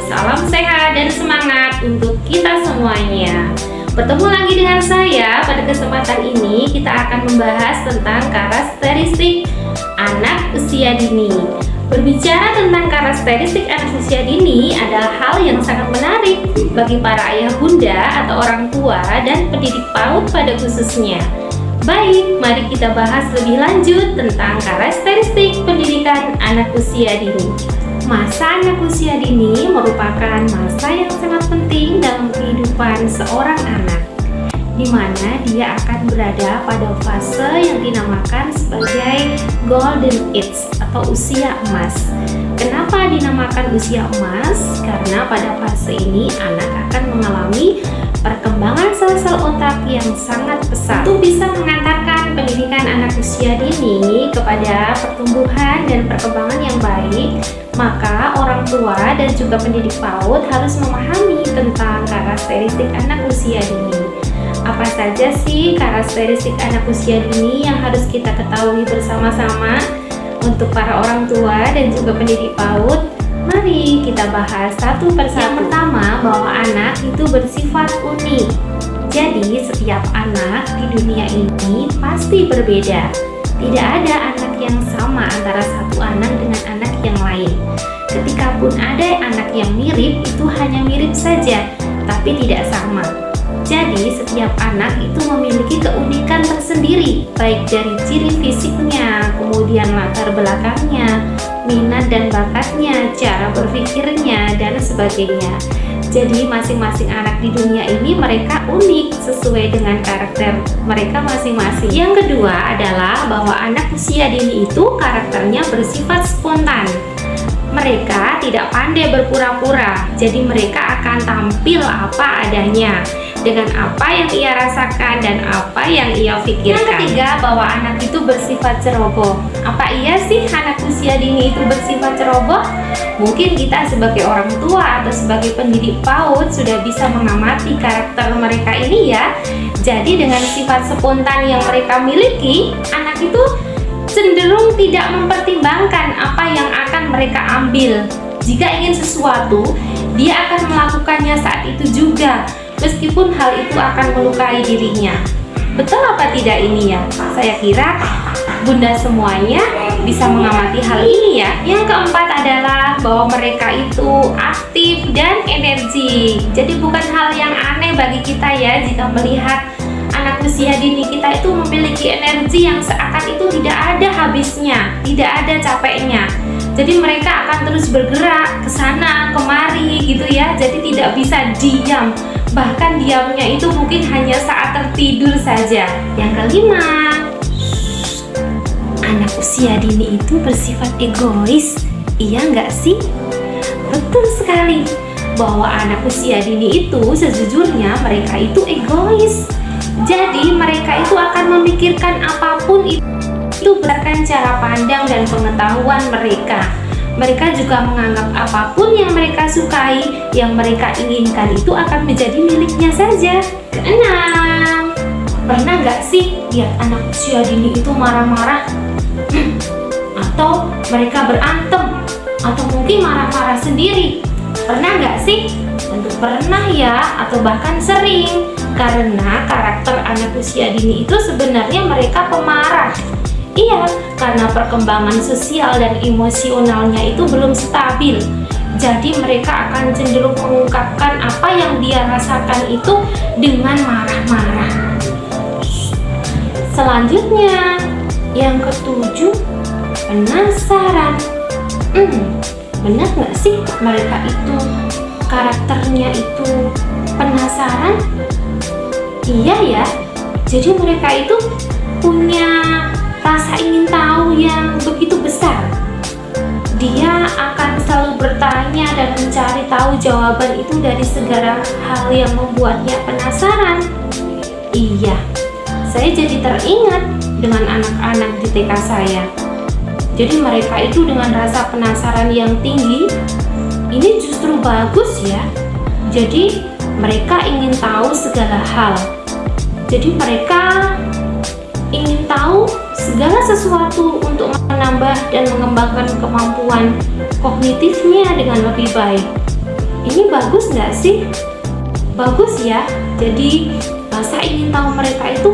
Salam sehat dan semangat untuk kita semuanya. Bertemu lagi dengan saya. Pada kesempatan ini kita akan membahas tentang karakteristik anak usia dini. Berbicara tentang karakteristik anak usia dini adalah hal yang sangat menarik bagi para ayah bunda atau orang tua dan pendidik PAUD pada khususnya. Baik, mari kita bahas lebih lanjut tentang karakteristik pendidikan anak usia dini. Masa anak usia dini merupakan masa yang sangat penting dalam kehidupan seorang anak, di mana dia akan berada pada fase yang dinamakan sebagai golden age atau usia emas. Kenapa dinamakan usia emas? Karena pada fase ini anak akan mengalami perkembangan sel-sel otak yang sangat pesat. Untuk bisa mengantarkan pendidikan anak usia dini kepada pertumbuhan dan perkembangan yang baik, maka orang tua dan juga pendidik PAUD harus memahami tentang karakteristik anak usia dini. Apa saja sih karakteristik anak usia dini yang harus kita ketahui bersama-sama untuk para orang tua dan juga pendidik PAUD? Mari kita bahas satu persatu. Yang pertama, bahwa anak itu bersifat unik. Jadi setiap anak di dunia ini pasti berbeda. Tidak ada anak yang sama antara satu anak dengan anak yang lain. Ketikapun ada anak yang mirip, itu hanya mirip saja, tapi tidak sama. Jadi setiap anak itu memiliki keunikan tersendiri, baik dari ciri fisiknya, kemudian latar belakangnya, minat dan bakatnya, cara berpikirnya, dan sebagainya. Jadi masing-masing anak di dunia ini mereka unik sesuai dengan karakter mereka masing-masing. Yang kedua adalah bahwa anak usia dini itu karakternya bersifat spontan. Mereka tidak pandai berpura-pura, jadi mereka akan tampil apa adanya, dengan apa yang ia rasakan dan apa yang ia pikirkan. Yang ketiga, bahwa anak itu bersifat ceroboh. Apa iya sih anak usia dini itu bersifat ceroboh? Mungkin kita sebagai orang tua atau sebagai pendidik PAUD sudah bisa mengamati karakter mereka ini ya. Jadi dengan sifat spontan yang mereka miliki, anak itu cenderung tidak mempertimbangkan apa yang akan mereka ambil. Jika ingin sesuatu, dia akan melakukannya saat itu juga, meskipun hal itu akan melukai dirinya. Betul apa tidak ini ya? Saya kira bunda semuanya bisa mengamati hal ini ya. Yang keempat adalah bahwa mereka itu aktif dan energi. Jadi bukan hal yang aneh bagi kita ya jika melihat anak usia dini kita itu memiliki energi yang seakan itu tidak ada habisnya, tidak ada capeknya. Jadi mereka akan terus bergerak ke sana kemari gitu ya. Jadi tidak bisa diam. Bahkan diamnya itu mungkin hanya saat tertidur saja. Yang kelima, anak usia dini itu bersifat egois. Iya nggak sih? Betul sekali bahwa anak usia dini itu sejujurnya mereka itu egois. Jadi mereka itu akan memikirkan apapun itu berdasarkan cara pandang dan pengetahuan mereka. Mereka juga menganggap apapun yang mereka sukai, yang mereka inginkan itu akan menjadi miliknya saja. Keenam, pernah nggak sih lihat anak usia dini itu marah-marah? Atau mereka berantem? Atau mungkin marah-marah sendiri? Pernah nggak sih? Tentu pernah ya, atau bahkan sering. Karena karakter anak usia dini itu sebenarnya mereka pemarah. Iya, karena perkembangan sosial dan emosionalnya itu belum stabil. Jadi mereka akan cenderung mengungkapkan apa yang dia rasakan itu dengan marah-marah. Selanjutnya, yang ketujuh, penasaran. Benar nggak sih mereka itu karakternya itu penasaran? Iya ya, jadi mereka itu punya rasa ingin tahu yang begitu besar. Dia akan selalu bertanya dan mencari tahu jawaban itu dari segala hal yang membuatnya penasaran. Iya, saya jadi teringat dengan anak-anak di TK saya. Jadi mereka itu dengan rasa penasaran yang tinggi, ini justru bagus ya. Jadi mereka ingin tahu segala hal. Jadi mereka ingin tahu segala sesuatu untuk menambah dan mengembangkan kemampuan kognitifnya dengan lebih baik. ini bagus nggak sih? Bagus ya. Jadi rasa ingin tahu mereka itu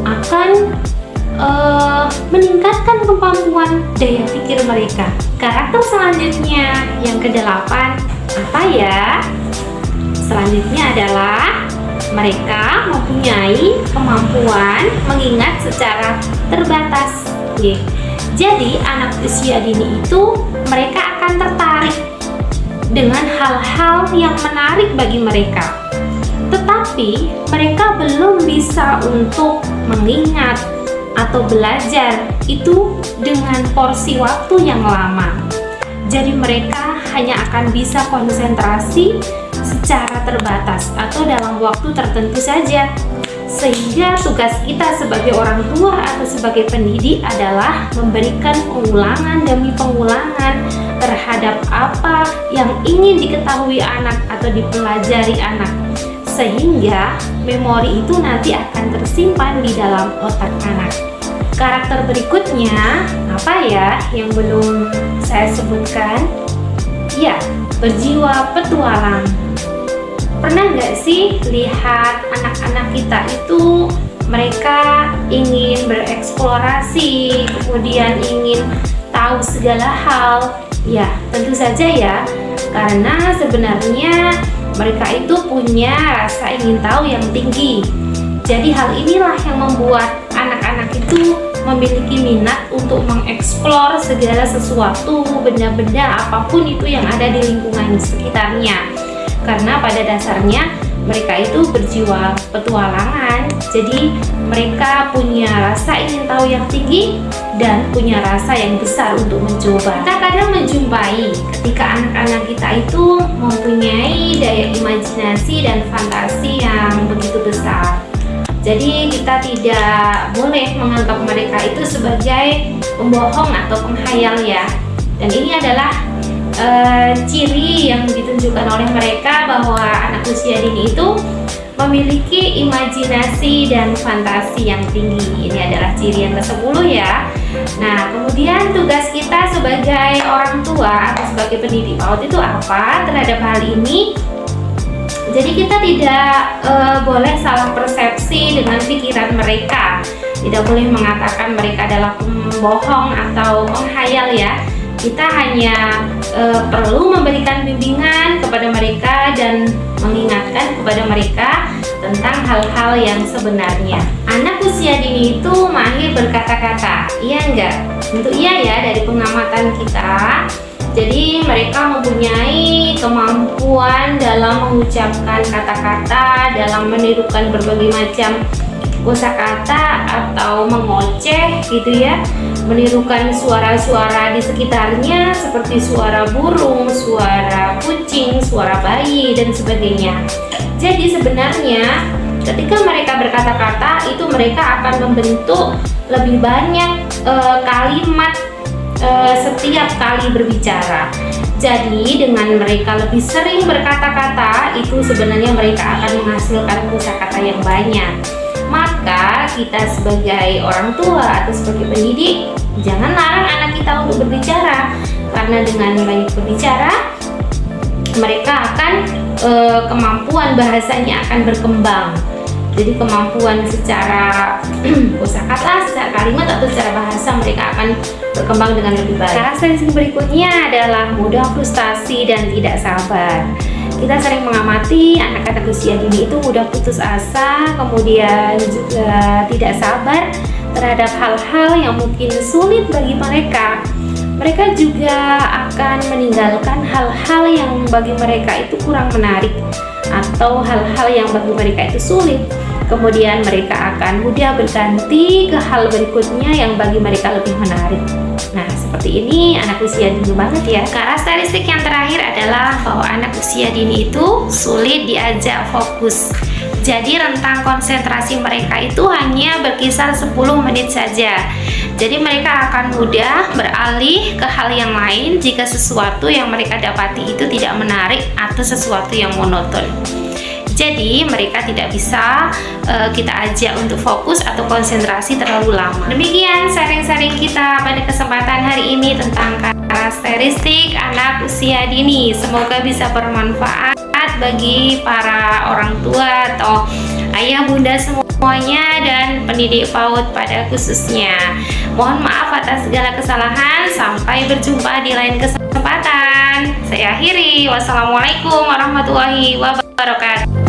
akan meningkatkan kemampuan daya pikir mereka. Karakter selanjutnya yang ke-8 apa ya? Selanjutnya adalah mereka mempunyai kemampuan mengingat secara terbatas. Jadi anak usia dini itu mereka akan tertarik dengan hal-hal yang menarik bagi mereka. Tetapi mereka belum bisa untuk mengingat atau belajar itu dengan porsi waktu yang lama. Jadi mereka hanya akan bisa konsentrasi secara terbatas atau dalam waktu tertentu saja. Sehingga tugas kita sebagai orang tua atau sebagai pendidik adalah memberikan pengulangan demi pengulangan terhadap apa yang ingin diketahui anak atau dipelajari anak, sehingga memori itu nanti akan tersimpan di dalam otak anak. Karakter berikutnya apa ya yang belum saya sebutkan? Ya, berjiwa petualang. Pernah nggak sih lihat anak-anak kita itu mereka ingin bereksplorasi, kemudian ingin tahu segala hal? Ya, tentu saja ya, karena sebenarnya mereka itu punya rasa ingin tahu yang tinggi. Jadi hal inilah yang membuat anak-anak itu memiliki minat untuk mengeksplor segala sesuatu, benda-benda apapun itu yang ada di lingkungan sekitarnya. Karena pada dasarnya mereka itu berjiwa petualangan. Jadi mereka punya rasa ingin tahu yang tinggi dan punya rasa yang besar untuk mencoba. Kita kadang menjumpai ketika anak-anak kita itu mempunyai daya imajinasi dan fantasi yang begitu besar. Jadi kita tidak boleh menganggap mereka itu sebagai pembohong atau penghayal ya. Dan ini adalah ciri yang ditunjukkan oleh mereka bahwa anak usia dini itu memiliki imajinasi dan fantasi yang tinggi. Ini adalah ciri yang ke-10 ya. Nah, kemudian tugas kita sebagai orang tua atau sebagai pendidik PAUD itu apa terhadap hal ini? Jadi kita tidak boleh salah persepsi dengan pikiran mereka. Tidak boleh mengatakan mereka adalah pembohong atau penghayal ya. Kita hanya perlu memberikan bimbingan kepada mereka dan mengingatkan kepada mereka tentang hal-hal yang sebenarnya. Anak usia dini itu mahir berkata-kata, iya enggak? Tentu iya ya dari pengamatan kita. Jadi mereka mempunyai kemampuan dalam mengucapkan kata-kata, dalam menirukan berbagai macam kosakata atau mengoceh gitu ya, menirukan suara-suara di sekitarnya seperti suara burung, suara kucing, suara bayi dan sebagainya. Jadi sebenarnya ketika mereka berkata-kata itu mereka akan membentuk lebih banyak kalimat setiap kali berbicara. Jadi dengan mereka lebih sering berkata-kata itu sebenarnya mereka akan menghasilkan kosakata yang banyak. Maka kita sebagai orang tua atau sebagai pendidik jangan larang anak kita untuk berbicara, karena dengan banyak berbicara mereka akan kemampuan bahasanya akan berkembang. Jadi kemampuan secara kosakata, secara kalimat atau secara bahasa mereka akan berkembang dengan lebih baik. Karakteristik berikutnya adalah mudah frustasi dan tidak sabar. Kita sering mengamati anak-anak usia dini itu mudah putus asa, kemudian juga tidak sabar terhadap hal-hal yang mungkin sulit bagi mereka. Mereka juga akan meninggalkan hal-hal yang bagi mereka itu kurang menarik atau hal-hal yang bagi mereka itu sulit. Kemudian mereka akan mudah berganti ke hal berikutnya yang bagi mereka lebih menarik. Nah, seperti ini anak usia dini banget ya. Karakteristik yang terakhir adalah bahwa anak usia dini itu sulit diajak fokus. Jadi rentang konsentrasi mereka itu hanya berkisar 10 menit saja. Jadi mereka akan mudah beralih ke hal yang lain jika sesuatu yang mereka dapati itu tidak menarik atau sesuatu yang monoton. Jadi mereka tidak bisa kita ajak untuk fokus atau konsentrasi terlalu lama. Demikian sharing-sharing kita pada kesempatan hari ini tentang karakteristik anak usia dini. Semoga bisa bermanfaat bagi para orang tua atau ayah bunda semuanya dan pendidik PAUD pada khususnya. Mohon maaf atas segala kesalahan. Sampai berjumpa di lain kesempatan. Saya akhiri. Wassalamualaikum warahmatullahi wabarakatuh.